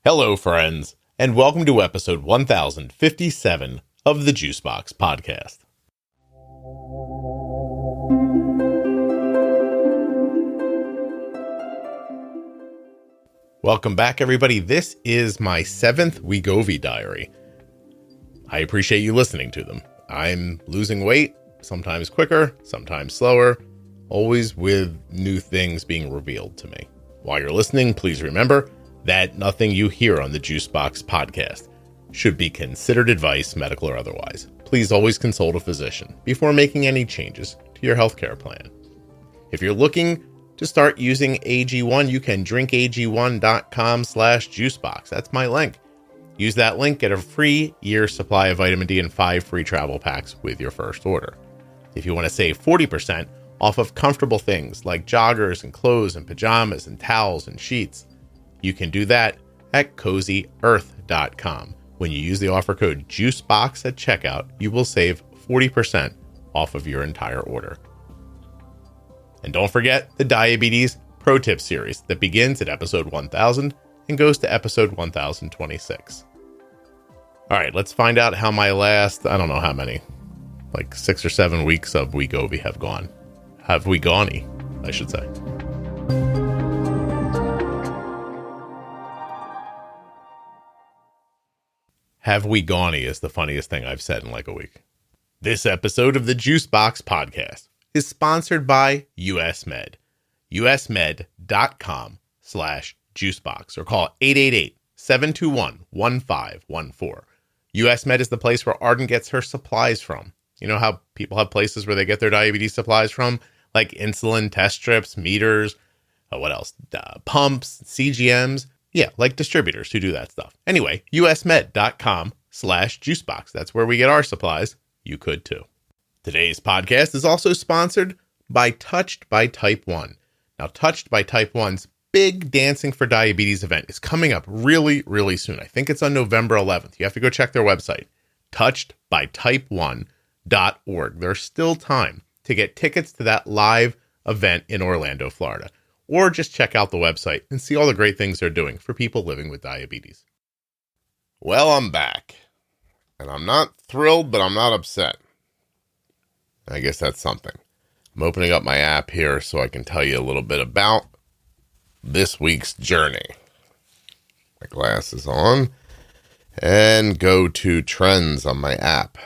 Hello, friends, and welcome to episode 1057 of the Juicebox Podcast. Welcome back, everybody. This is my 7th Wegovy diary. I appreciate you listening to them. I'm losing weight, sometimes quicker, sometimes slower, always with new things being revealed to me. While you're listening, please remember that nothing you hear on the Juicebox Podcast should be considered advice, medical or otherwise. Please always consult a physician before making any changes to your healthcare plan. If you're looking to start using AG1, you can drinkag1.com/juicebox. That's my link. Use that link, get a free year supply of vitamin D and 5 free travel packs with your first order. If you want to save 40% off of comfortable things like joggers and clothes and pajamas and towels and sheets, you can do that at CozyEarth.com. When you use the offer code JUICEBOX at checkout, you will save 40% off of your entire order. And don't forget the Diabetes Pro Tip series that begins at episode 1000 and goes to episode 1026. All right, let's find out how my last, I don't know how many, like 6 or 7 weeks of Wegovy have gone. Have we gone-y, I should say. Have we gone-y is the funniest thing I've said in like a week. This episode of the Juicebox Podcast is sponsored by US Med. usmed.com/juicebox or call 888-721-1514. US Med is the place where Arden gets her supplies from. You know how people have places where they get their diabetes supplies from? Like insulin, test strips, meters, what else? Pumps, CGMs. Yeah, like distributors who do that stuff. Anyway, usmed.com/juicebox. That's where we get our supplies. You could too. Today's podcast is also sponsored by Touched by Type 1. Now, Touched by Type 1's big Dancing for Diabetes event is coming up really, really soon. I think it's on November 11th. You have to go check their website, touchedbytype1.org. There's still time to get tickets to that live event in Orlando, Florida. Or just check out the website and see all the great things they're doing for people living with diabetes. Well, I'm back. And I'm not thrilled, but I'm not upset. I guess that's something. I'm opening up my app here so I can tell you a little bit about this week's journey. My glasses on. And go to trends on my app.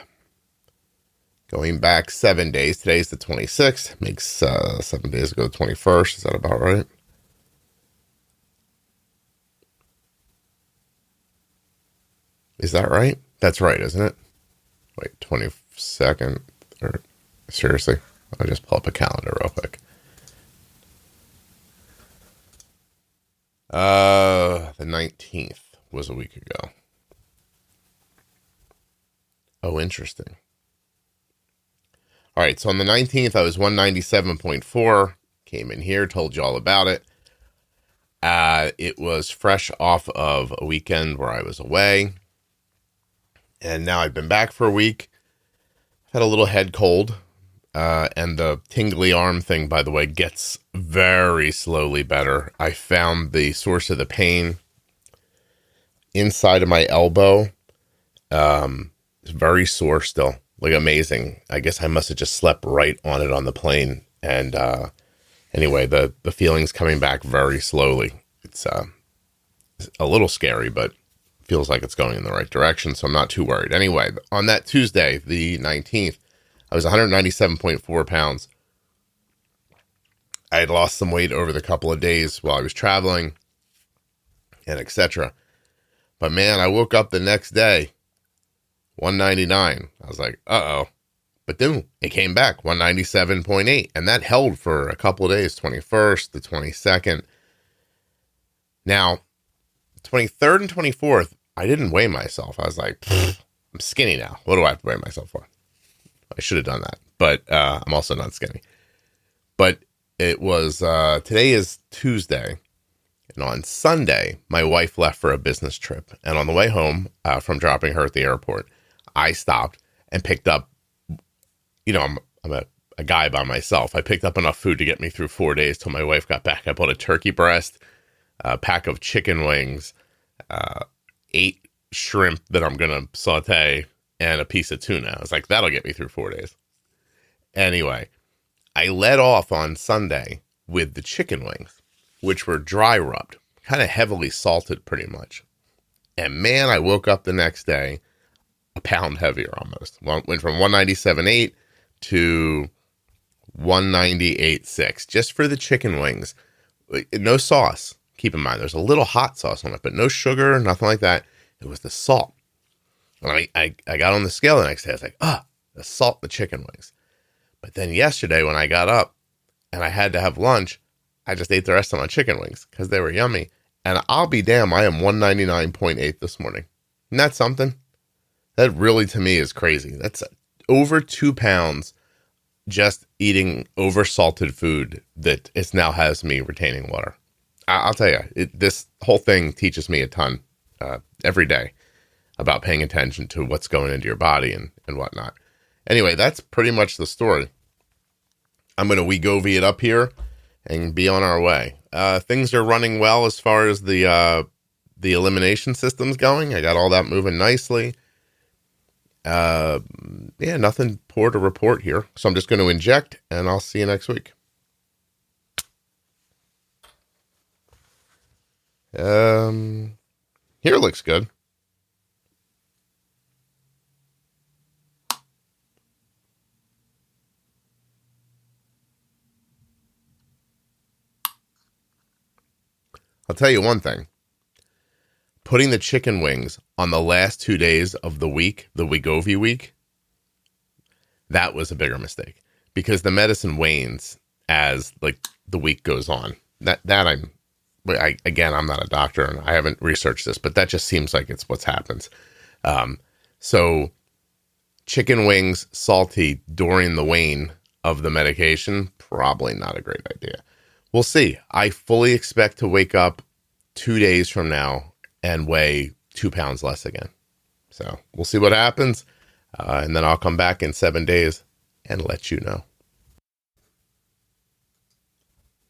Going back 7 days. Today's the 26th. Makes 7 days ago the 21st. Is that about right? Is that right? That's right, isn't it? Wait, 22nd. Or, seriously? I'll just pull up a calendar real quick. The 19th was a week ago. Oh, interesting. All right, so on the 19th, I was 197.4, came in here, told you all about it. It was fresh off of a weekend where I was away, and now I've been back for a week. I've had a little head cold, and the tingly arm thing, by the way, gets very slowly better. I found the source of the pain inside of my elbow. It's very sore still. Like amazing. I guess I must have just slept right on it on the plane. And anyway, the feeling's coming back very slowly. It's a little scary, but feels like it's going in the right direction. So I'm not too worried. Anyway, on that Tuesday, the 19th, I was 197.4 pounds. I had lost some weight over the couple of days while I was traveling and etc. But man, I woke up the next day 199. I was like, uh-oh. But then it came back, 197.8. And that held for a couple of days, 21st, the 22nd. Now, 23rd and 24th, I didn't weigh myself. I was like, I'm skinny now. What do I have to weigh myself for? I should have done that. But I'm also not skinny. But it was, today is Tuesday. And on Sunday, my wife left for a business trip. And on the way home from dropping her at the airport, I stopped and picked up, you know, I'm a guy by myself. I picked up enough food to get me through 4 days till my wife got back. I bought a turkey breast, a pack of chicken wings, 8 shrimp that I'm going to saute, and a piece of tuna. I was like, that'll get me through 4 days. Anyway, I led off on Sunday with the chicken wings, which were dry rubbed, kind of heavily salted pretty much. And man, I woke up the next day a pound heavier almost. Went from 197.8 to 198.6 just for the chicken wings. No sauce. Keep in mind, there's a little hot sauce on it, but no sugar, nothing like that. It was the salt. And I got on the scale the next day. I was like, the salt in the chicken wings. But then yesterday when I got up and I had to have lunch, I just ate the rest of my chicken wings because they were yummy. And I'll be damned, I am 199.8 this morning. Isn't that something? That really, to me, is crazy. That's over 2 pounds just eating over-salted food that it now has me retaining water. I'll tell you, this whole thing teaches me a ton every day about paying attention to what's going into your body and whatnot. Anyway, that's pretty much the story. I'm going to Wegovy it up here and be on our way. Things are running well as far as the elimination system's going. I got all that moving nicely. Nothing poor to report here. So I'm just going to inject, and I'll see you next week. Here looks good. I'll tell you one thing. Putting the chicken wings on the last 2 days of the week, the Wegovy week, that was a bigger mistake because the medicine wanes as like the week goes on. I'm not a doctor and I haven't researched this, but that just seems like it's what's happens. So chicken wings salty during the wane of the medication, probably not a great idea. We'll see. I fully expect to wake up 2 days from now and weigh 2 pounds less again. So we'll see what happens. And then I'll come back in 7 days and let you know.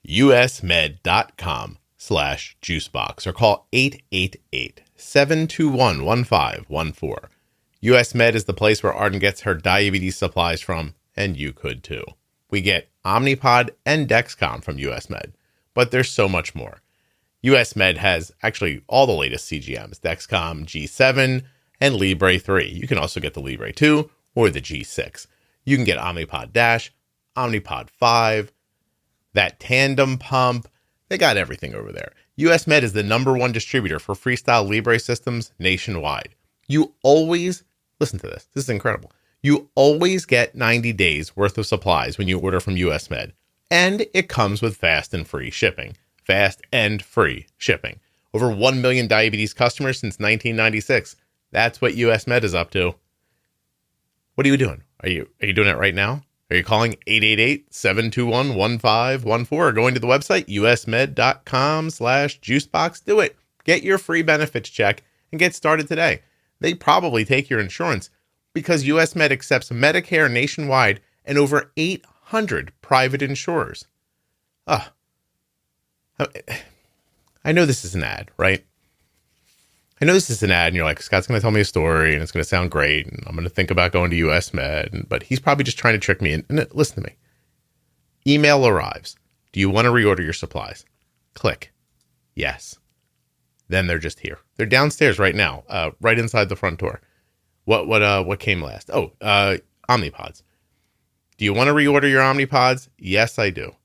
usmed.com/juicebox or call 888-721-1514. US Med is the place where Arden gets her diabetes supplies from, and you could too. We get Omnipod and Dexcom from US Med, but there's so much more. US Med has actually all the latest CGMs, Dexcom G7 and Libre 3. You can also get the Libre 2 or the G6. You can get Omnipod DASH, Omnipod 5, that tandem pump. They got everything over there. US Med is the #1 distributor for Freestyle Libre systems nationwide. You always, listen to this. This is incredible. You always get 90 days worth of supplies when you order from US Med. And it comes with fast and free shipping. Fast and free shipping. Over 1 million diabetes customers since 1996. That's what US Med is up to. What are you doing? Are you doing it right now? Are you calling 888-721-1514 or going to the website usmed.com/juicebox? Do it. Get your free benefits check and get started today. They probably take your insurance because US Med accepts Medicare nationwide and over 800 private insurers. I know this is an ad, right? I know this is an ad and you're like, Scott's going to tell me a story and it's going to sound great and I'm going to think about going to US Med, but he's probably just trying to trick me. And listen to me. Email arrives. Do you want to reorder your supplies? Click. Yes. Then they're just here. They're downstairs right now, right inside the front door. What came last? Omnipods. Do you want to reorder your Omnipods? Yes, I do.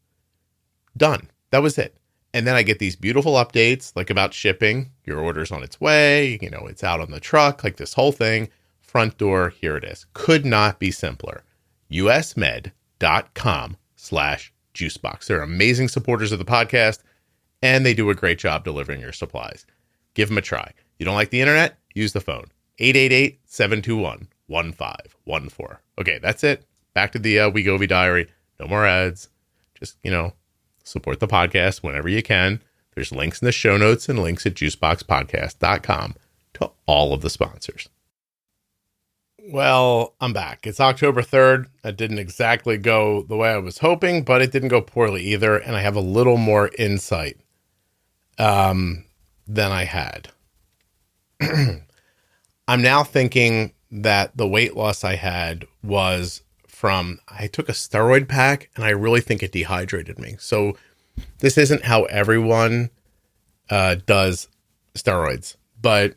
Done. That was it. And then I get these beautiful updates, like about shipping. Your order's on its way. It's out on the truck, like this whole thing. Front door, here it is. Could not be simpler. usmed.com/juicebox. They're amazing supporters of the podcast, and they do a great job delivering your supplies. Give them a try. You don't like the internet? Use the phone. 888-721-1514. Okay, that's it. Back to the Wegovy diary. No more ads. Just, support the podcast whenever you can. There's links in the show notes and links at juiceboxpodcast.com to all of the sponsors. Well, I'm back. It's October 3rd. That didn't exactly go the way I was hoping, but it didn't go poorly either. And I have a little more insight than I had. I'm now thinking that the weight loss I had was from, I took a steroid pack and I really think it dehydrated me. So this isn't how everyone does steroids, but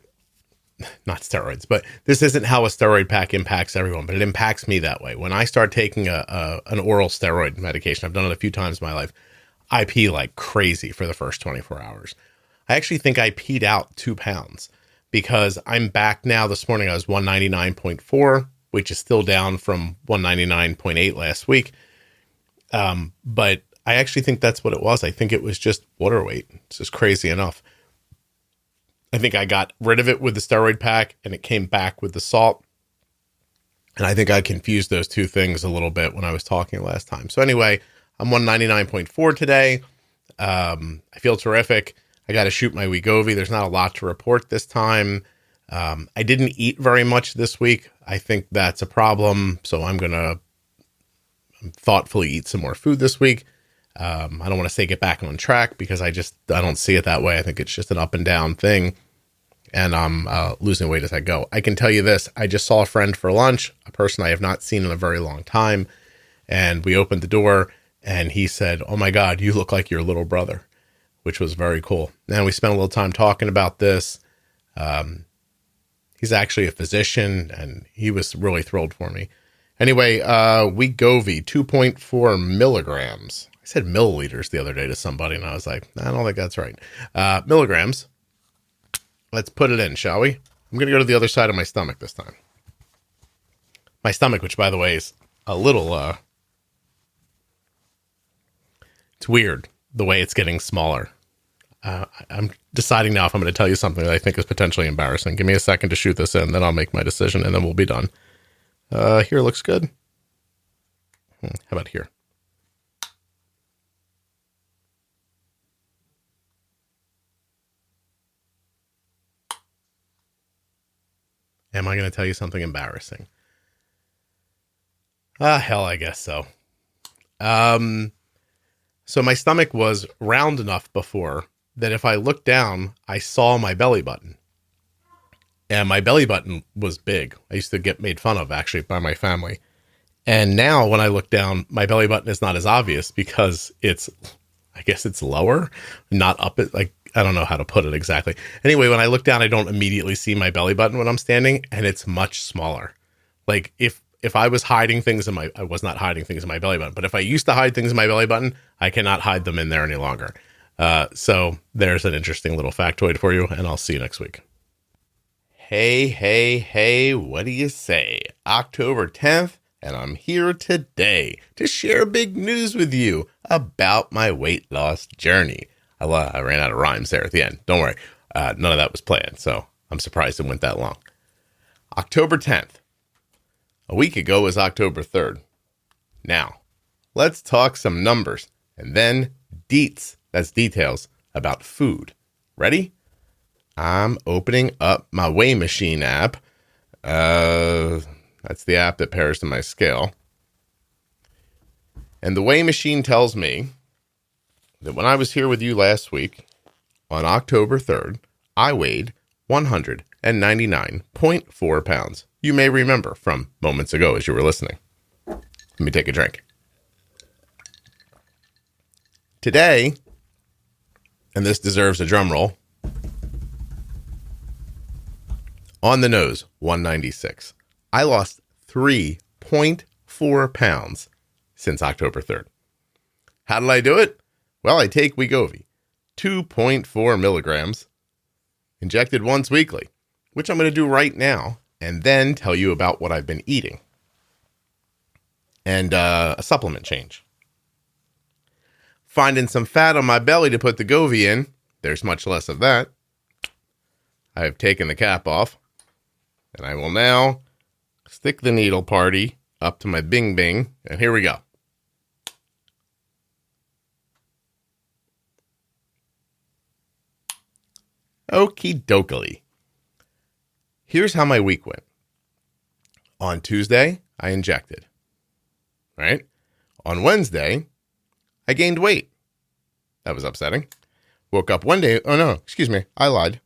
not steroids, but this isn't how a steroid pack impacts everyone, but it impacts me that way. When I start taking an oral steroid medication, I've done it a few times in my life, I pee like crazy for the first 24 hours. I actually think I peed out 2 pounds because I'm back now. This morning I was 199.4, which is still down from 199.8 last week. But I actually think that's what it was. I think it was just water weight. It's just crazy enough. I think I got rid of it with the steroid pack and it came back with the salt. And I think I confused those two things a little bit when I was talking last time. So anyway, I'm 199.4 today. I feel terrific. I got to shoot my Wegovy. There's not a lot to report this time. I didn't eat very much this week. I think that's a problem. So I'm going to thoughtfully eat some more food this week. I don't want to say get back on track because I don't see it that way. I think it's just an up and down thing. And I'm losing weight as I go. I can tell you this. I just saw a friend for lunch, a person I have not seen in a very long time. And we opened the door and he said, "Oh my God, you look like your little brother," which was very cool. And we spent a little time talking about this. He's actually a physician and he was really thrilled for me. Anyway, Wegovy 2.4 milligrams. I said milliliters the other day to somebody and I was like, I don't think that's right. Milligrams. Let's put it in, shall we? I'm going to go to the other side of my stomach this time. My stomach, which by the way is a little, it's weird the way it's getting smaller. I'm deciding now if I'm going to tell you something that I think is potentially embarrassing. Give me a second to shoot this in, then I'll make my decision and then we'll be done. Here looks good. How about here? Am I going to tell you something embarrassing? Hell, I guess so. So my stomach was round enough before that if I looked down, I saw my belly button. And my belly button was big. I used to get made fun of, actually, by my family. And now when I look down, my belly button is not as obvious because I guess it's lower, not up it. Like, I don't know how to put it exactly. Anyway, when I look down, I don't immediately see my belly button when I'm standing, and it's much smaller. Like if I was hiding things I was not hiding things in my belly button, but if I used to hide things in my belly button, I cannot hide them in there any longer. So there's an interesting little factoid for you, and I'll see you next week. Hey, what do you say? October 10th, and I'm here today to share big news with you about my weight loss journey. I ran out of rhymes there at the end. Don't worry. None of that was planned, so I'm surprised it went that long. October 10th. A week ago was October 3rd. Now, let's talk some numbers and then deets, that's details, about food. Ready? I'm opening up my Weigh Machine app. That's the app that pairs to my scale. And the Weigh Machine tells me that when I was here with you last week, on October 3rd, I weighed 199.4 pounds. You may remember from moments ago as you were listening. Let me take a drink. Today, and this deserves a drum roll, on the nose, 196. I lost 3.4 pounds since October 3rd. How did I do it? Well, I take Wegovy, 2.4 milligrams, injected once weekly, which I'm going to do right now, and then tell you about what I've been eating. And a supplement change. Finding some fat on my belly to put the Wegovy in. There's much less of that. I have taken the cap off, and I will now stick the needle party up to my bing bing, and here we go. Okie dokie. Here's how my week went. On Tuesday, I injected. Right? On Wednesday, I gained weight. That was upsetting. Woke up one day. Oh, no, excuse me. I lied.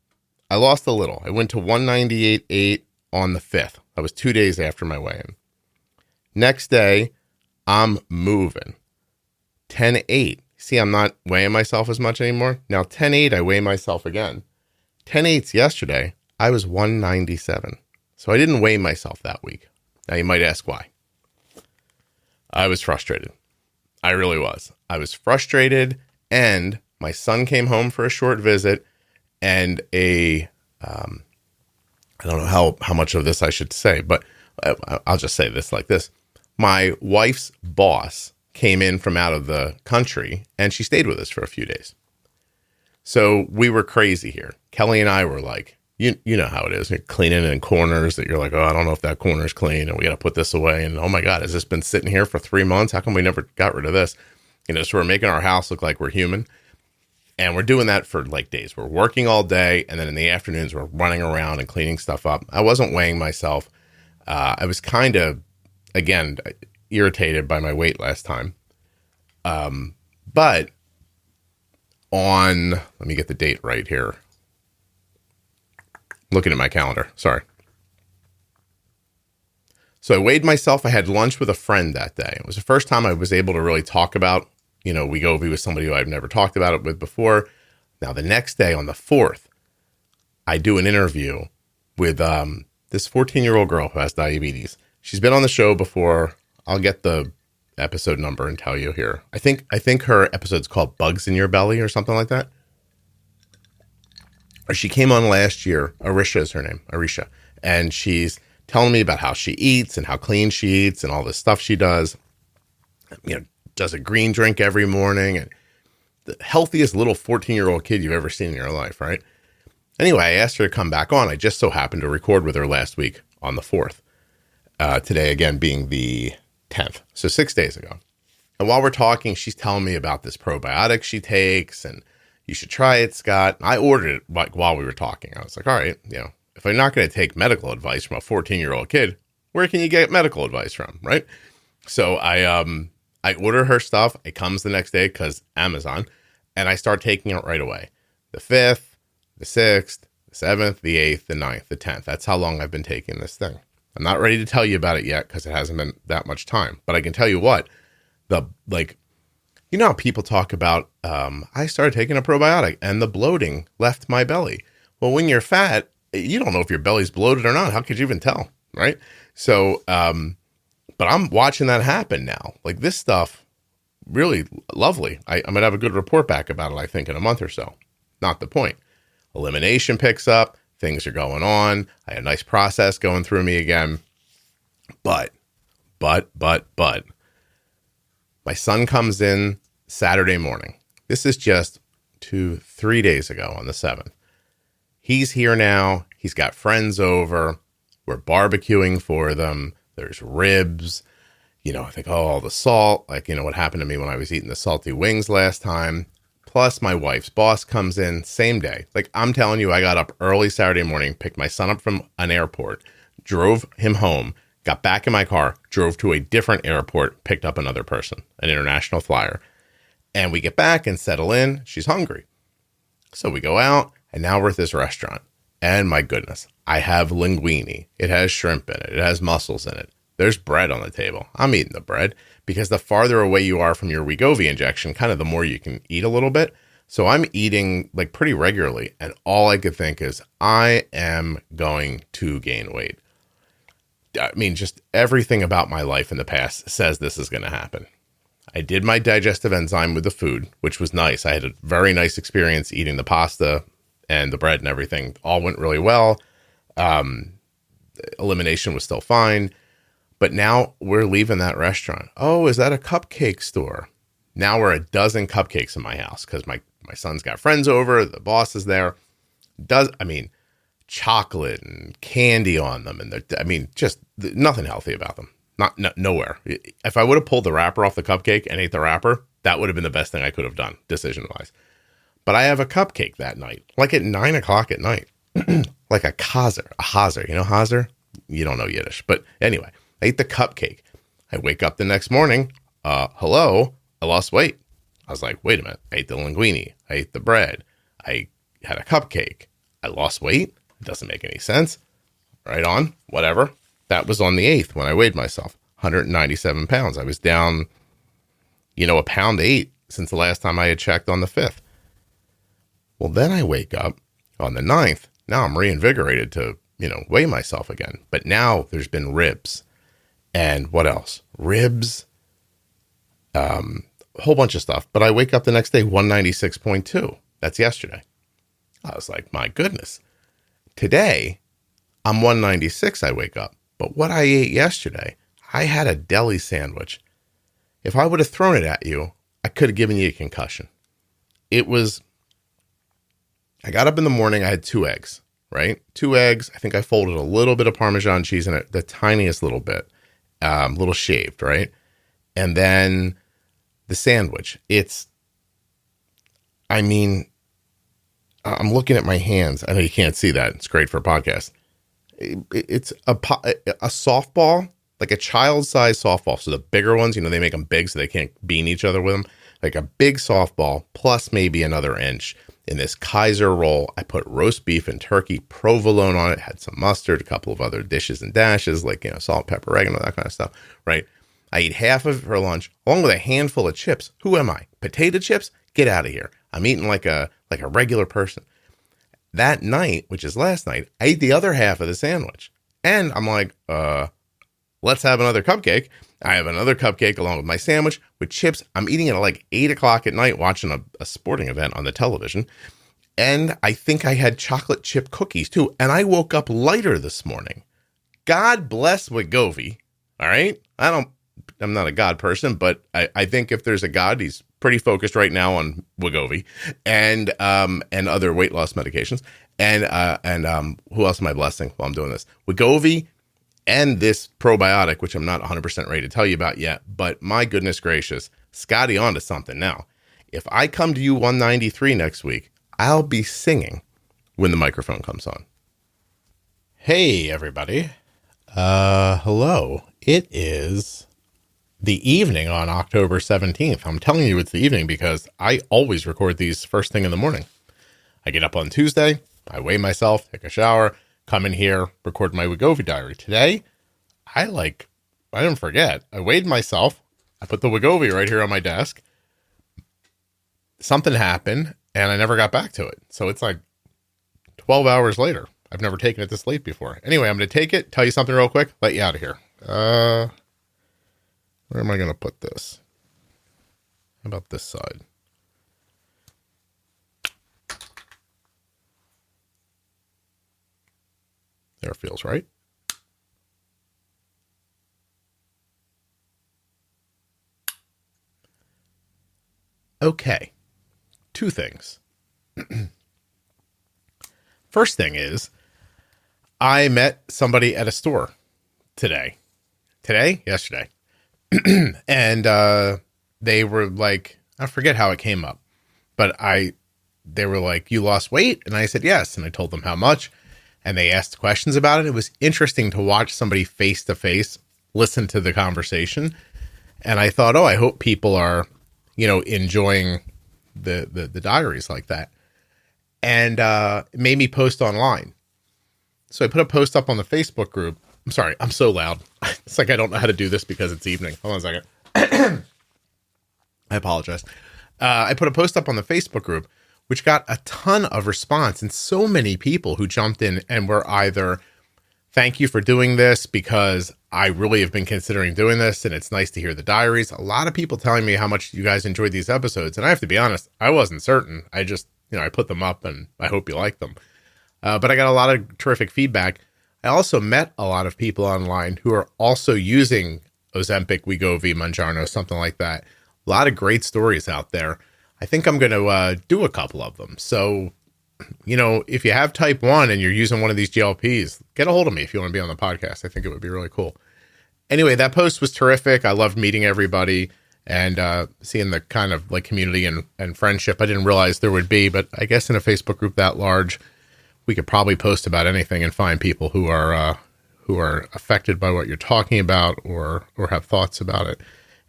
I lost a little. I went to 198.8 on the 5th. That was 2 days after my weigh-in. Next day, I'm moving. 10.8. See, I'm not weighing myself as much anymore. Now, 10.8, I weigh myself again. 10.8's yesterday, I was 197. So I didn't weigh myself that week. Now, you might ask why. I was frustrated. I really was. I was frustrated, and my son came home for a short visit, and I don't know how much of this I should say, but I'll just say this like this. My wife's boss came in from out of the country, and she stayed with us for a few days. So we were crazy here. Kelly and I were like, you know how it is. You're cleaning in corners that you're like, oh, I don't know if that corner's clean, and we got to put this away. And oh my God, has this been sitting here for 3 months? How come we never got rid of this? So we're making our house look like we're human. And we're doing that for like days. We're working all day, and then in the afternoons, we're running around and cleaning stuff up. I wasn't weighing myself. I was kind of, again, irritated by my weight last time. But let me get the date right here. Looking at my calendar. Sorry. So I weighed myself. I had lunch with a friend that day. It was the first time I was able to really talk about, Wegovy with somebody who I've never talked about it with before. Now, the next day on the 4th, I do an interview with this 14-year-old girl who has diabetes. She's been on the show before. I'll get the episode number and tell you here. I think her episode's called Bugs in Your Belly or something like that. Or she came on last year. Arisha is her name, Arisha. And she's telling me about how she eats and how clean she eats and all this stuff she does. Does a green drink every morning, and the healthiest little 14-year-old kid you've ever seen in your life, right? Anyway, I asked her to come back on. I just so happened to record with her last week on the 4th. Today, again, being the 10th. So 6 days ago. And while we're talking, she's telling me about this probiotic she takes, and you should try it, Scott. I ordered it like while we were talking. I was like, all right, if I'm not going to take medical advice from a 14-year-old kid, where can you get medical advice from, right? So I order her stuff. It comes the next day because Amazon, and I start taking it right away. The 5th, the 6th, the 7th, the 8th, the 9th, the 10th. That's how long I've been taking this thing. I'm not ready to tell you about it yet because it hasn't been that much time. But I can tell you what, how people talk about, I started taking a probiotic and the bloating left my belly. Well, when you're fat, you don't know if your belly's bloated or not. How could you even tell, right? So, but I'm watching that happen now. Like this stuff, really lovely. I'm going to have a good report back about it, I think, in a month or so. Not the point. Elimination picks up. Things are going on. I had a nice process going through me again. But, my son comes in Saturday morning. This is just 2-3 days ago on the 7th. He's here now. He's got friends over. We're barbecuing for them. There's ribs. I think, all the salt. What happened to me when I was eating the salty wings last time. Plus, my wife's boss comes in same day. I'm telling you, I got up early Saturday morning, picked my son up from an airport, drove him home, got back in my car, drove to a different airport, picked up another person, an international flyer. And we get back and settle in. She's hungry. So we go out, and now we're at this restaurant. And my goodness, I have linguine. It has shrimp in it. It has mussels in it. There's bread on the table. I'm eating the bread because the farther away you are from your Wegovy injection, kind of the more you can eat a little bit. So I'm eating pretty regularly. And all I could think is I am going to gain weight. I mean, just everything about my life in the past says this is going to happen. I did my digestive enzyme with the food, which was nice. I had a very nice experience eating the pasta and the bread and everything. All went really well. Elimination was still fine. But now we're leaving that restaurant. Oh, is that a cupcake store? Now we're a dozen cupcakes in my house because my son's got friends over. The boss is there. Chocolate and candy on them. And just nothing healthy about them. Nowhere. If I would have pulled the wrapper off the cupcake and ate the wrapper, that would have been the best thing I could have done, decision-wise. But I have a cupcake that night, at 9 o'clock at night, like a chazer. You know chazer? You don't know Yiddish. But anyway, I ate the cupcake. I wake up the next morning. Hello, I lost weight. I was like, wait a minute. I ate the linguine. I ate the bread. I had a cupcake. I lost weight. It doesn't make any sense. Right on, whatever. That was on the 8th when I weighed myself, 197 pounds. I was down, a pound 8 since the last time I had checked on the 5th. Well, then I wake up on the 9th. Now I'm reinvigorated to, weigh myself again. But now there's been ribs. And what else? Ribs, a whole bunch of stuff. But I wake up the next day, 196.2. That's yesterday. I was like, my goodness. Today, I'm 196, I wake up. But what I ate yesterday, I had a deli sandwich. If I would have thrown it at you, I could have given you a concussion. I got up in the morning, I had 2 eggs, right? 2 eggs. I think I folded a little bit of Parmesan cheese in it, the tiniest little bit, little shaved, right? And then the sandwich. I'm looking at my hands. I know you can't see that. It's great for a podcast. It's a softball, like a child-sized softball. So the bigger ones, they make them big so they can't bean each other with them. Like a big softball plus maybe another inch. In this Kaiser roll, I put roast beef and turkey, provolone on it, had some mustard, a couple of other dishes and dashes like, salt, pepper, oregano, that kind of stuff, right? I ate half of it for lunch, along with a handful of chips. Who am I? Potato chips? Get out of here. I'm eating like a regular person. That night, which is last night, I ate the other half of the sandwich. And I'm like, let's have another cupcake. I have another cupcake along with my sandwich with chips. I'm eating it at like 8 o'clock at night, watching a sporting event on the television. And I think I had chocolate chip cookies too. And I woke up lighter this morning. God bless Wegovy. All right. I'm not a God person, but I think if there's a God, he's pretty focused right now on Wegovy and other weight loss medications. And who else am I blessing while I'm doing this? Wegovy and this probiotic, which I'm not 100% ready to tell you about yet, but my goodness gracious, Scotty onto something now. If I come to you 193 next week, I'll be singing when the microphone comes on. Hey, everybody. Hello. It is the evening on October 17th. I'm telling you it's the evening because I always record these first thing in the morning. I get up on Tuesday, I weigh myself, take a shower, come in here, record my Wegovy diary. Today, I didn't forget. I weighed myself. I put the Wegovy right here on my desk. Something happened, and I never got back to it. So it's like 12 hours later. I've never taken it this late before. Anyway, I'm going to take it, tell you something real quick, let you out of here. Where am I going to put this? How about this side? There, feels right. Okay. 2 things. First thing is, I met somebody at a store today. Yesterday. And they were like, I forget how it came up, but they were like, you lost weight? And I said, yes. And I told them how much. And they asked questions about it. It was interesting to watch somebody face to face, listen to the conversation. And I thought, I hope people are, enjoying the diaries like that. And it made me post online. So I put a post up on the Facebook group. I'm sorry, I'm so loud. It's like I don't know how to do this because it's evening. Hold on a second. I apologize. I put a post up on the Facebook group, which got a ton of response and so many people who jumped in and were either, thank you for doing this because I really have been considering doing this and it's nice to hear the diaries. A lot of people telling me how much you guys enjoyed these episodes. And I have to be honest, I wasn't certain. I just, I put them up and I hope you like them. But I got a lot of terrific feedback. I also met a lot of people online who are also using Ozempic, Wegovy, Mounjaro, something like that. A lot of great stories out there. I think I'm going to do a couple of them. So, if you have type 1 and you're using one of these GLPs, get a hold of me if you want to be on the podcast. I think it would be really cool. Anyway, that post was terrific. I loved meeting everybody and seeing the kind of like community and friendship I didn't realize there would be. But I guess in a Facebook group that large, we could probably post about anything and find people who are affected by what you're talking about or have thoughts about it.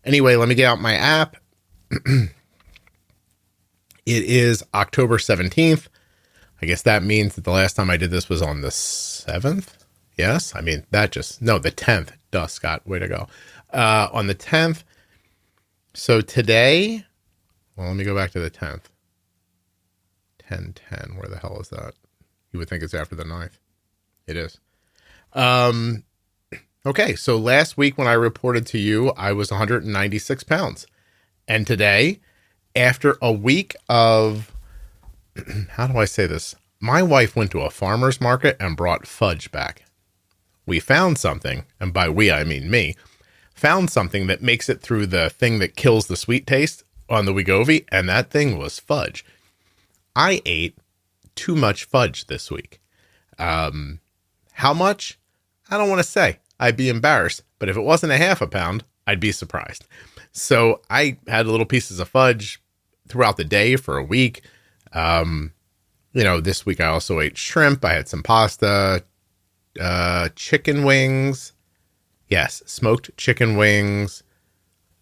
Anyway, let me get out my app. It is October 17th. I guess that means that the last time I did this was on the 7th. Yes. I mean, the 10th. Duh, Scott. Way to go. On the 10th. So today, well, let me go back to the 10th. 10/10. Where the hell is that? You would think it's after the 9th. It is. Okay. So last week when I reported to you, I was 196 pounds. And today, after a week of, how do I say this? My wife went to a farmer's market and brought fudge back. We found something, and by we, I mean me, found something that makes it through the thing that kills the sweet taste on the Wegovy, and that thing was fudge. I ate too much fudge this week. How much? I don't want to say. I'd be embarrassed, but if it wasn't a half a pound, I'd be surprised. So I had little pieces of fudge throughout the day for a week. This week I also ate shrimp. I had some pasta, chicken wings. Yes, smoked chicken wings.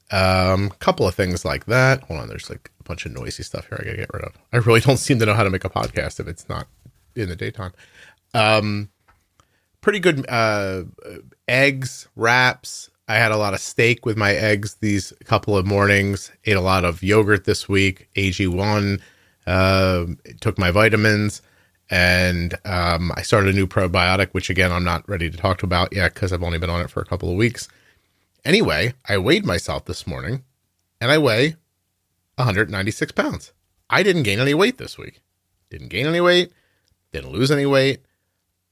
Couple of things like that. Hold on, there's like a bunch of noisy stuff here I gotta get rid of. I really don't seem to know how to make a podcast if it's not in the daytime. Pretty good eggs, wraps. I had a lot of steak with my eggs these couple of mornings. Ate a lot of yogurt this week. AG1. Took my vitamins. And I started a new probiotic, which again, I'm not ready to talk about yet because I've only been on it for a couple of weeks. Anyway, I weighed myself this morning and I weigh 196 pounds. I didn't gain any weight this week. Didn't gain any weight. Didn't lose any weight.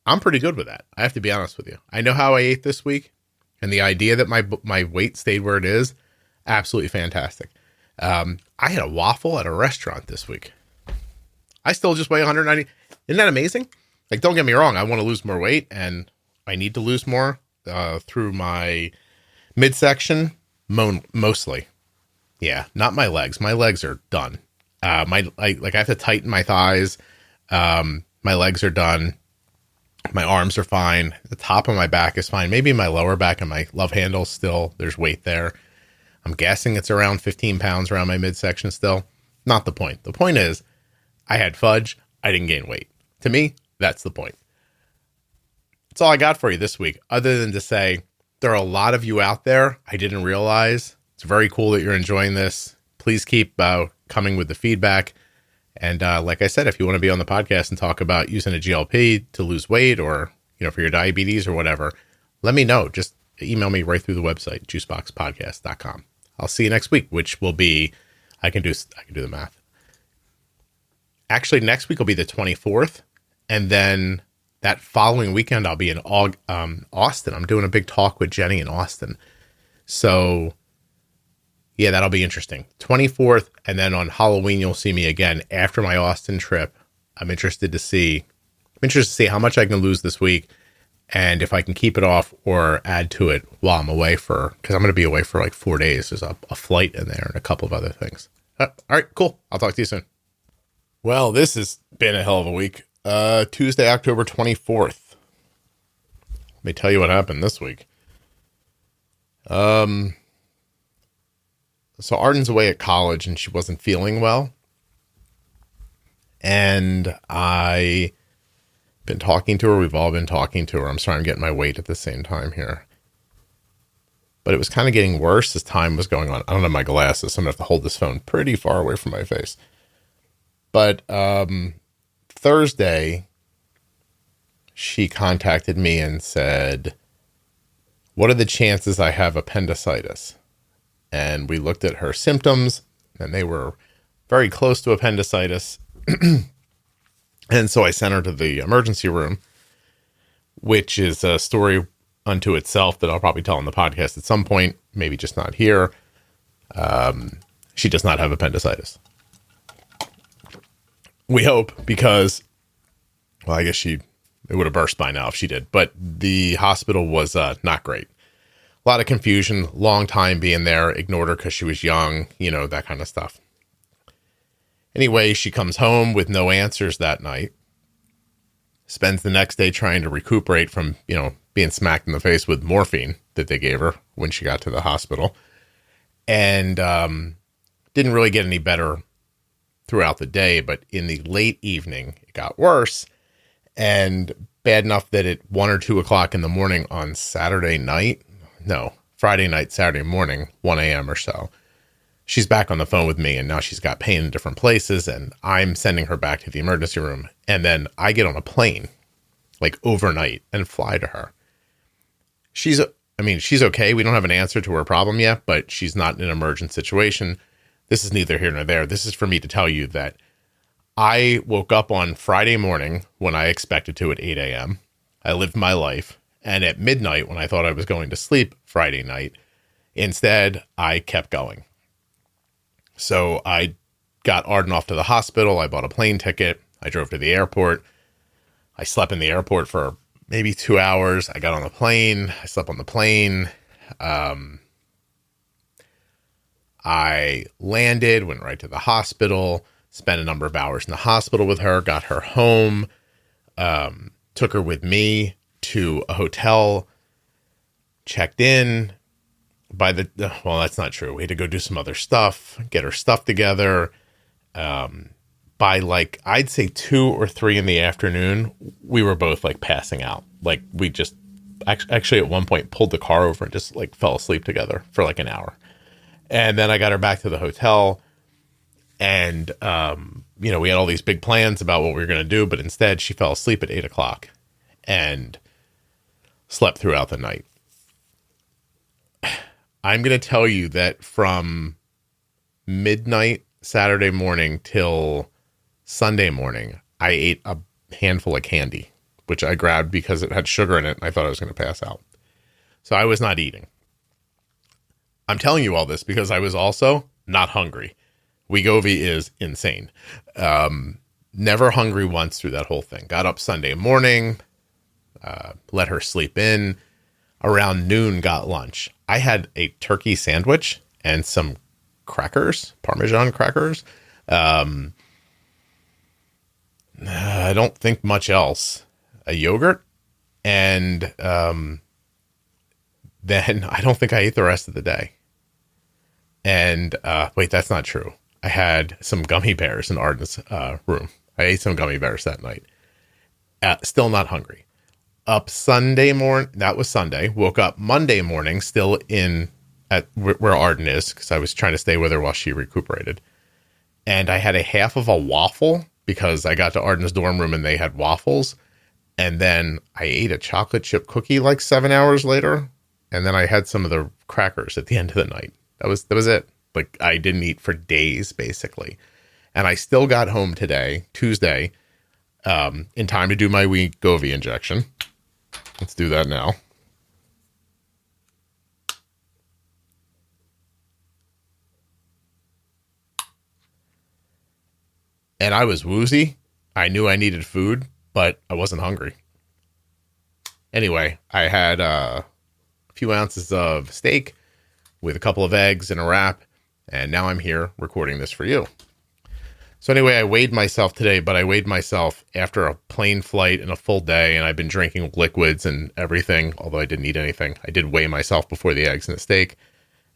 I'm pretty good with that. I have to be honest with you. I know how I ate this week, and the idea that my weight stayed where it is, absolutely fantastic. I had a waffle at a restaurant this week. I still just weigh 190. Isn't that amazing? Like, don't get me wrong. I want to lose more weight, and I need to lose more through my midsection, mostly. Yeah, not my legs. My legs are done. I have to tighten my thighs. My legs are done. My arms are fine. The top of my back is fine. Maybe my lower back and my love handle still, there's weight there. I'm guessing it's around 15 pounds around my midsection still. Not the point. The point is, I had fudge. I didn't gain weight. To me, that's the point. That's all I got for you this week, other than to say there are a lot of you out there I didn't realize. It's very cool that you're enjoying this. Please keep coming with the feedback. And like I said, if you want to be on the podcast and talk about using a GLP to lose weight or, for your diabetes or whatever, let me know. Just email me right through the website, juiceboxpodcast.com. I'll see you next week, which will be, I can do the math. Actually, next week will be the 24th. And then that following weekend, I'll be in Austin. I'm doing a big talk with Jenny in Austin. So yeah, that'll be interesting. 24th, and then on Halloween, you'll see me again after my Austin trip. I'm interested to see how much I can lose this week and if I can keep it off or add to it while I'm away because I'm going to be away for like 4 days. There's a flight in there and a couple of other things. All right, cool. I'll talk to you soon. Well, this has been a hell of a week. Tuesday, October 24th. Let me tell you what happened this week. So Arden's away at college and she wasn't feeling well. And I've been talking to her. We've all been talking to her. I'm sorry, I'm getting my weight at the same time here. But it was kind of getting worse as time was going on. I don't have my glasses, so I'm going to have to hold this phone pretty far away from my face. But Thursday, she contacted me and said, what are the chances I have appendicitis? And we looked at her symptoms, and they were very close to appendicitis. And so I sent her to the emergency room, which is a story unto itself that I'll probably tell on the podcast at some point, maybe just not here. She does not have appendicitis. We hope, because, well, I guess it would have burst by now if she did. But the hospital was not great. A lot of confusion, long time being there, ignored her because she was young, that kind of stuff. Anyway, she comes home with no answers that night. Spends the next day trying to recuperate from, being smacked in the face with morphine that they gave her when she got to the hospital. And didn't really get any better throughout the day, but in the late evening, it got worse, and bad enough that at 1 or 2 o'clock in the morning on Friday night, Saturday morning, 1 a.m. or so, she's back on the phone with me, and now she's got pain in different places, and I'm sending her back to the emergency room. And then I get on a plane, like overnight, and fly to her. She's okay. We don't have an answer to her problem yet, but she's not in an emergent situation. This is neither here nor there. This is for me to tell you that I woke up on Friday morning when I expected to at 8 a.m. I lived my life. And at midnight, when I thought I was going to sleep Friday night, instead, I kept going. So I got Arden off to the hospital. I bought a plane ticket. I drove to the airport. I slept in the airport for maybe 2 hours. I got on the plane. I slept on the plane. I landed, went right to the hospital, spent a number of hours in the hospital with her, got her home, took her with me to a hotel, checked in. Well, that's not true. We had to go do some other stuff, get her stuff together. By I'd say 2 or 3 in the afternoon, we were both passing out. We just actually at one point pulled the car over and just fell asleep together for an hour. And then I got her back to the hotel, and, we had all these big plans about what we were going to do, but instead she fell asleep at 8 o'clock and slept throughout the night. I'm going to tell you that from midnight Saturday morning till Sunday morning, I ate a handful of candy, which I grabbed because it had sugar in it, and I thought I was going to pass out. So I was not eating. I'm telling you all this because I was also not hungry. Wegovy is insane. Never hungry once through that whole thing. Got up Sunday morning, let her sleep in. Around noon, got lunch. I had a turkey sandwich and some crackers, Parmesan crackers. I don't think much else. A yogurt. And then I don't think I ate the rest of the day. And wait, that's not true. I had some gummy bears in Arden's room. I ate some gummy bears that night. Still not hungry. Up Sunday morning, that was Sunday. Woke up Monday morning, still in at where Arden is, because I was trying to stay with her while she recuperated. And I had a half of a waffle because I got to Arden's dorm room and they had waffles. And then I ate a chocolate chip cookie 7 hours later. And then I had some of the crackers at the end of the night. That was it. I didn't eat for days, basically. And I still got home today, Tuesday, in time to do my Wegovy injection. Let's do that now. And I was woozy. I knew I needed food, but I wasn't hungry. Anyway, I had a few ounces of steak with a couple of eggs and a wrap, and now I'm here recording this for you. So anyway, I weighed myself today, but I weighed myself after a plane flight and a full day, and I've been drinking liquids and everything, although I didn't eat anything. I did weigh myself before the eggs and the steak,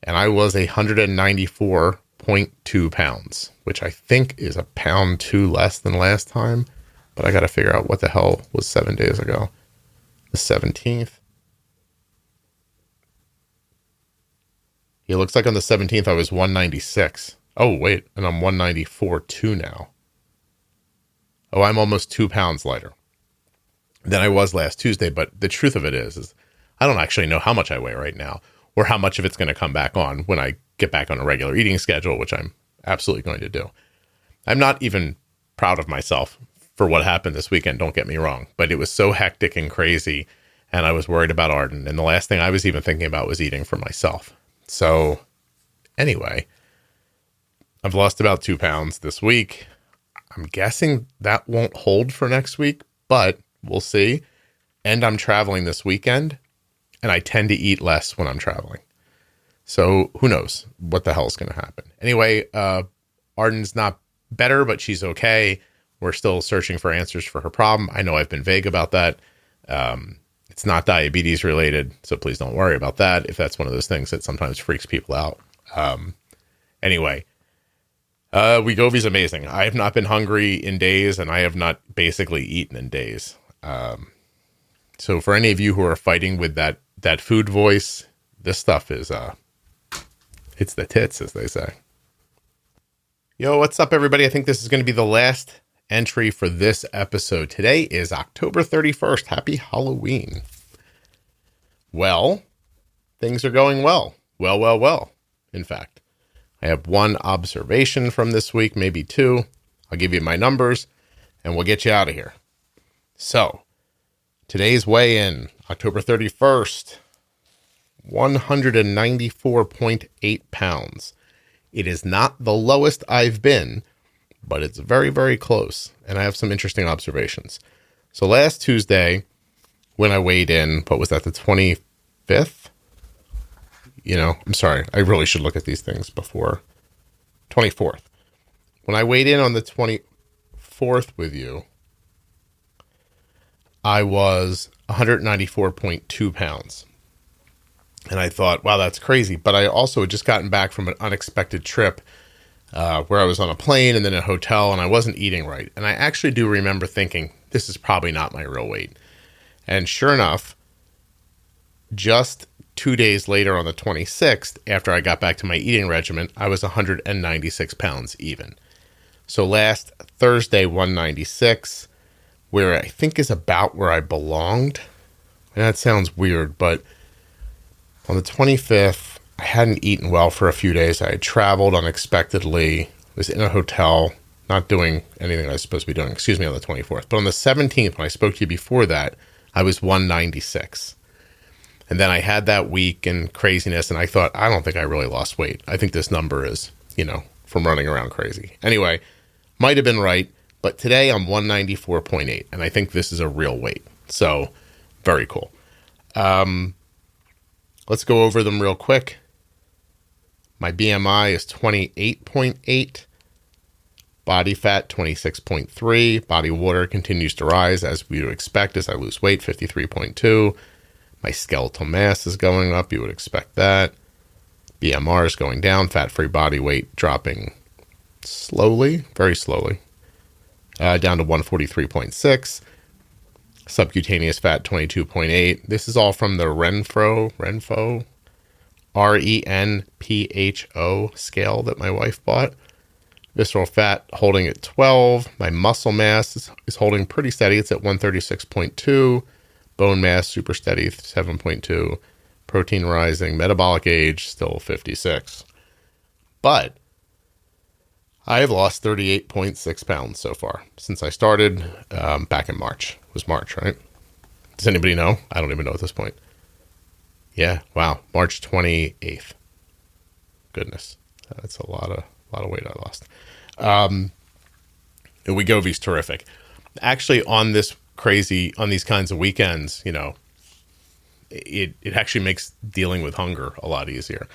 and I was 194.2 pounds, which I think is a pound 2 less than last time, but I got to figure out what the hell was 7 days ago. The 17th. It looks like on the 17th I was 196. Oh, wait, and I'm 194.2 now. Oh, I'm almost 2 pounds lighter than I was last Tuesday, but the truth of it is I don't actually know how much I weigh right now or how much of it's going to come back on when I get back on a regular eating schedule, which I'm absolutely going to do. I'm not even proud of myself for what happened this weekend, don't get me wrong, but it was so hectic and crazy, and I was worried about Arden, and the last thing I was even thinking about was eating for myself. So anyway, I've lost about 2 pounds this week. I'm guessing that won't hold for next week, but we'll see. And I'm traveling this weekend, and I tend to eat less when I'm traveling. So who knows what the hell is going to happen. Anyway, Arden's not better, but she's okay. We're still searching for answers for her problem. I know I've been vague about that. It's not diabetes related, so please don't worry about that if that's one of those things that sometimes freaks people out. Anyway, Wegovy is amazing. I have not been hungry in days, and I have not basically eaten in days. So for any of you who are fighting with that food voice, this stuff is, it's the tits, as they say. Yo, what's up, everybody? I think this is going to be the last entry for this episode. Today is October 31st. Happy Halloween. Well, things are going well. Well. In fact, I have one observation from this week, maybe two. I'll give you my numbers, and we'll get you out of here. So, today's weigh-in, October 31st, 194.8 pounds. It is not the lowest I've been, but it's very, very close, and I have some interesting observations. So last Tuesday, when I weighed in, what was that, the 25th? I'm sorry, I really should look at these things before. 24th. When I weighed in on the 24th with you, I was 194.2 pounds. And I thought, wow, that's crazy. But I also had just gotten back from an unexpected trip where I was on a plane and then a hotel, and I wasn't eating right. And I actually do remember thinking, this is probably not my real weight. And sure enough, just 2 days later on the 26th, after I got back to my eating regimen, I was 196 pounds even. So last Thursday, 196, where I think is about where I belonged. And that sounds weird, but on the 25th, I hadn't eaten well for a few days. I had traveled unexpectedly, was in a hotel, not doing anything I was supposed to be doing, on the 24th. But on the 17th, when I spoke to you before that, I was 196. And then I had that week and craziness, and I thought, I don't think I really lost weight. I think this number is, from running around crazy. Anyway, might have been right, but today I'm 194.8, and I think this is a real weight. So, very cool. Let's go over them real quick. My BMI is 28.8. Body fat, 26.3. Body water continues to rise, as we would expect as I lose weight, 53.2. My skeletal mass is going up. You would expect that. BMR is going down. Fat-free body weight dropping slowly, very slowly, down to 143.6. Subcutaneous fat, 22.8. This is all from the Renpho, RENPHO scale that my wife bought. Visceral fat holding at 12. My muscle mass is holding pretty steady. It's at 136.2. Bone mass, super steady, 7.2. Protein rising. Metabolic age, still 56. But I have lost 38.6 pounds so far since I started back in March. It was March, right? Does anybody know? I don't even know at this point. Yeah, wow. March 28th. Goodness. That's a lot of weight I lost. Wegovy's terrific. Actually, on these kinds of weekends, it actually makes dealing with hunger a lot easier.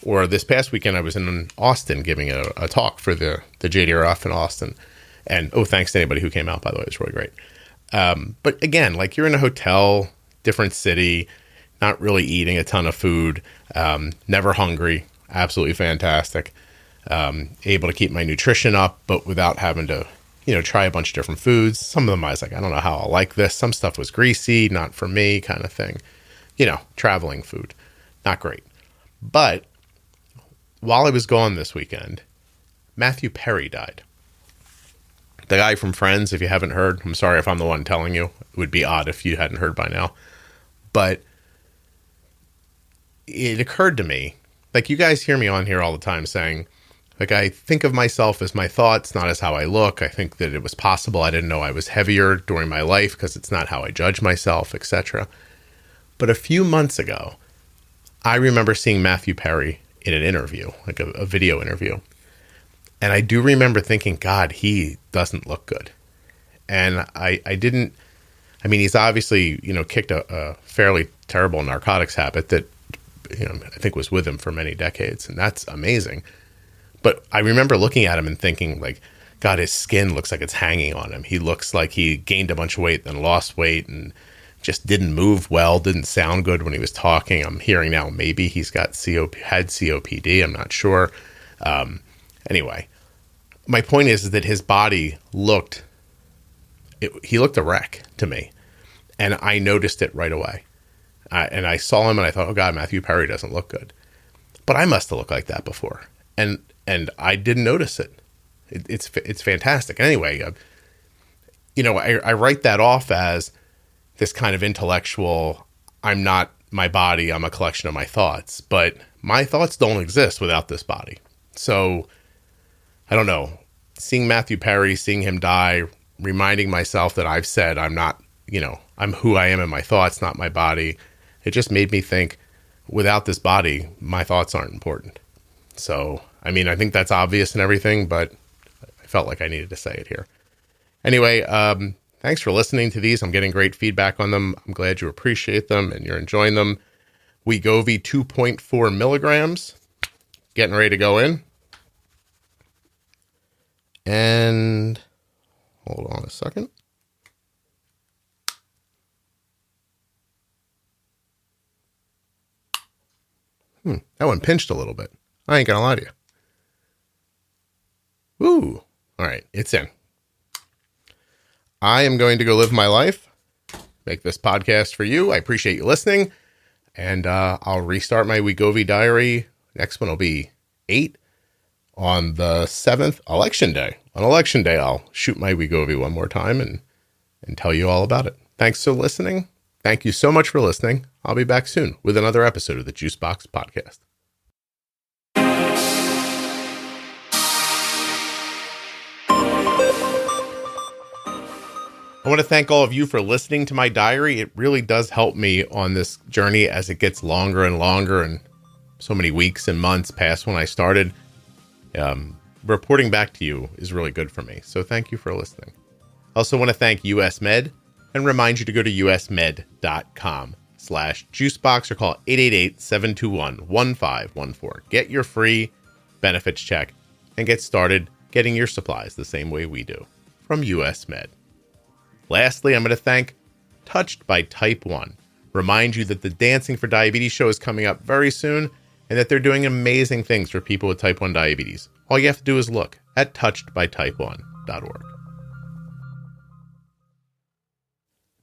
Or this past weekend, I was in Austin giving a talk for the JDRF in Austin. And, thanks to anybody who came out, by the way. It was really great. But again, like you're in a hotel, different city, not really eating a ton of food, never hungry, absolutely fantastic. Able to keep my nutrition up, but without having to, try a bunch of different foods. Some of them I was like, I don't know how I'll like this. Some stuff was greasy, not for me kind of thing. Traveling food, not great. But while I was gone this weekend, Matthew Perry died. The guy from Friends, if you haven't heard, I'm sorry if I'm the one telling you. It would be odd if you hadn't heard by now. But it occurred to me, like you guys hear me on here all the time saying, like I think of myself as my thoughts, not as how I look. I think that it was possible I didn't know I was heavier during my life because it's not how I judge myself, etc. But a few months ago, I remember seeing Matthew Perry in an interview, like a video interview. And I do remember thinking, God, he doesn't look good. And he's obviously, kicked a fairly terrible narcotics habit that, I think was with him for many decades. And that's amazing. But I remember looking at him and thinking, like, God, his skin looks like it's hanging on him. He looks like he gained a bunch of weight, then lost weight, and just didn't move well, didn't sound good when he was talking. I'm hearing now maybe he's got had COPD. I'm not sure. Anyway, my point is that his body he looked a wreck to me. And I noticed it right away. And I saw him and I thought, oh God, Matthew Perry doesn't look good. But I must have looked like that before. And I didn't notice it. It's fantastic. Anyway, I write that off as this kind of intellectual, I'm not my body, I'm a collection of my thoughts. But my thoughts don't exist without this body. So, I don't know. Seeing Matthew Perry, seeing him die, reminding myself that I've said I'm not, I'm who I am in my thoughts, not my body. It just made me think, without this body, my thoughts aren't important. So, I think that's obvious and everything, but I felt like I needed to say it here. Anyway, thanks for listening to these. I'm getting great feedback on them. I'm glad you appreciate them and you're enjoying them. Wegovy 2.4 milligrams. Getting ready to go in. And hold on a second. That one pinched a little bit. I ain't gonna lie to you. Ooh. All right, it's in. I am going to go live my life, make this podcast for you. I appreciate you listening. And I'll restart my Wegovy diary. Next one will be 8 on the 7th, Election Day. On Election Day, I'll shoot my Wegovy one more time and tell you all about it. Thanks for listening. Thank you so much for listening. I'll be back soon with another episode of the Juicebox Podcast. I want to thank all of you for listening to my diary. It really does help me on this journey as it gets longer and longer, and so many weeks and months past when I started. Reporting back to you is really good for me. So thank you for listening. I also want to thank US Med and remind you to go to usmed.com/juicebox or call 888-721-1514. Get your free benefits check and get started getting your supplies the same way we do from US Med. Lastly, I'm going to thank Touched by Type 1. Remind you that the Dancing for Diabetes show is coming up very soon and that they're doing amazing things for people with type 1 diabetes. All you have to do is look at touchedbytype1.org.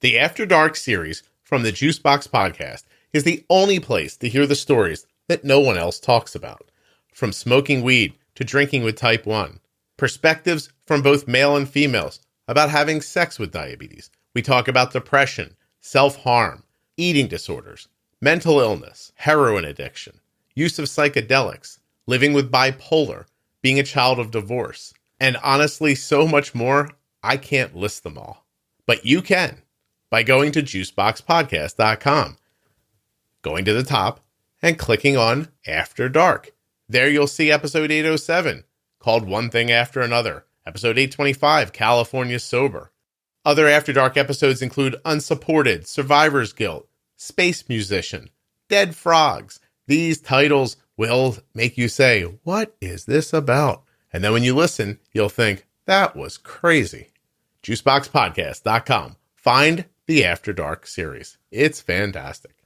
The After Dark series from the Juicebox Podcast is the only place to hear the stories that no one else talks about. From smoking weed to drinking with type 1. Perspectives from both male and females about having sex with diabetes. We talk about depression, self-harm, eating disorders, mental illness, heroin addiction, use of psychedelics, living with bipolar, being a child of divorce, and honestly, so much more. I can't list them all. But you can by going to juiceboxpodcast.com, going to the top, and clicking on After Dark. There you'll see episode 807, called One Thing After Another. Episode 825, California Sober. Other After Dark episodes include Unsupported, Survivor's Guilt, Space Musician, Dead Frogs. These titles will make you say, what is this about? And then when you listen, you'll think, that was crazy. Juiceboxpodcast.com. Find the After Dark series. It's fantastic.